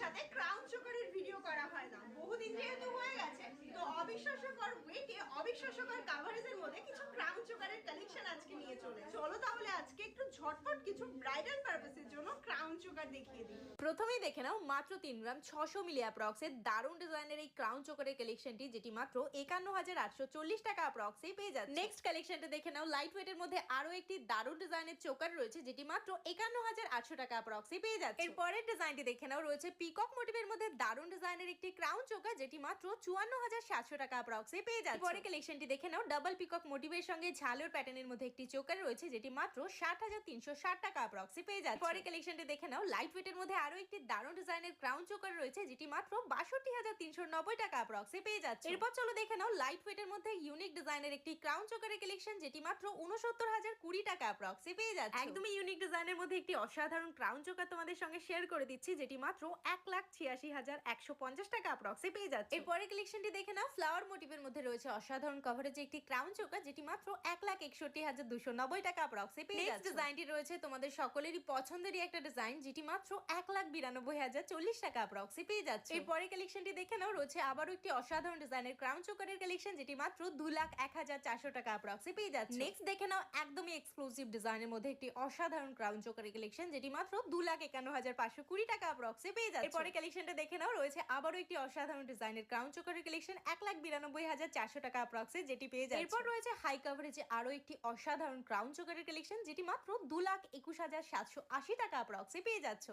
সাথে crown চোকারের video করা হয় না, বহুদিন যেহেতু হয়ে গেছে, তো অবিশ্বাস্যকর ওয়েটে অবিশ্বাস্যকর কাভারেজের মধ্যে কিছু ক্রাউন চোকারের কালেকশন আজকে নিয়ে চলো তাহলে আজকে একটু ঝটপট কিছু ব্রাইডাল পারপাসের জন্য ক্রাউন চোকার দেখিয়ে দিই। প্রথমেই দেখে নাও মাত্র 3 গ্রাম 600 মিলি অ্যাপ্রক্সের দারুণ ডিজাইনের এই ক্রাউন চোকারের কালেকশনটি, যেটি মাত্র 51,840 টাকা অ্যাপ্রক্সে পেয়ে যাচ্ছে। নেক্সট কালেকশনটা দেখে নাও, লাইট ওয়েটের মধ্যে আরো একটি দারুণ ডিজাইনের চোকার রয়েছে, যেটি মাত্র 51,800 টাকা অ্যাপ্রক্সে পেয়ে যাচ্ছে। এর পরের ডিজাইনটি দেখে নাও, রয়েছে পিকক মোটিভের মধ্যে দারুণ ডিজাইনের একটি ক্রাউন চোকার, যেটি মাত্র 54,700 টাকা অ্যাপ্রক্সে পেয়ে যাচ্ছে। পরের কালেকশনটি দেখে নাও, ডাবল পিকক মোটিভের সঙ্গে ঝালোর প্যাটার্নের মধ্যে একটি চোকার রয়েছে, যেটি মাত্র 60,360 টাকা অ্যাপ্রক্সে পেয়ে যাচ্ছে। পরের কালেকশনটি দেখে নাও, লাইট ওয়েটের মধ্যে আরো একটি দারুণ ডিজাইনের ক্রাউন চোকার রয়েছে, যেটি মাত্র 62,390 টাকা অ্যাপ্রক্সে পেয়ে যাচ্ছে। এরপর চলো দেখে নাও লাইট ওয়েটের মধ্যে ইউনিক ডিজাইনের একটি ক্রাউন চোকারের কালেকশন, যেটি মাত্র 69,020 টাকা অ্যাপ্রক্সে পেয়ে যাচ্ছে। একদমই ইউনিক ডিজাইনের মধ্যে একটি অসাধারণ ক্রাউন চোকার তোমাদের সঙ্গে শেয়ার করে দিচ্ছি, যেটি মাত্র 1,86,150 টাকা অ্যাপ্রক্সে পেয়ে যাচ্ছে। এরপরের কালেকশনটি দেখে নাও, ফ্লাওয়ার মোটিভের মধ্যে রয়েছে অসাধারণ কভারেজে একটি ক্রাউন চোকার, যেটি মাত্র 1,61,290 টাকা অ্যাপ্রক্সে পেয়ে যাচ্ছে। নেক্সট ডিজাইনটি রয়েছে তোমাদের সকলেরই পছন্দেরই একটা ডিজাইন, যেটি মাত্র 1,92,040 টাকা অ্যাপ্রক্সে পেয়ে যাচ্ছে। এরপরে কালেকশনটি দেখে নাও, রয়েছে আবারও একটি অসাধারণ ডিজাইনের ক্রাউন চোকারের কালেকশন, যেটি মাত্র 2,01,400 টাকা অ্যাপ্রক্সে পেয়ে যাচ্ছে। নেক্সট দেখে নাও, একদমই এক্সক্লুসিভ ডিজাইনের মধ্যে একটি অসাধারণ ক্রাউন চোকারের কালেকশন, যেটি মাত্র 2,51,520 টাকা অ্যাপ্রক্সে পেয়ে যাচ্ছে। এরপরে কালেকশনটা দেখে নাও, রয়েছে আবারও একটি অসাধারণ ডিজাইনের ক্রাউন চোকারের কালেকশন, 1,92,400 টাকা অ্যাপ্রক্সে, যেটি পেয়ে যাচ্ছে। এরপর রয়েছে হাই কভারেজে আরো একটি অসাধারণ ক্রাউন চোকারের কালেকশন, যেটি মাত্র 2,21,780 টাকা অ্যাপ্রক্সে পেয়ে যাচ্ছে।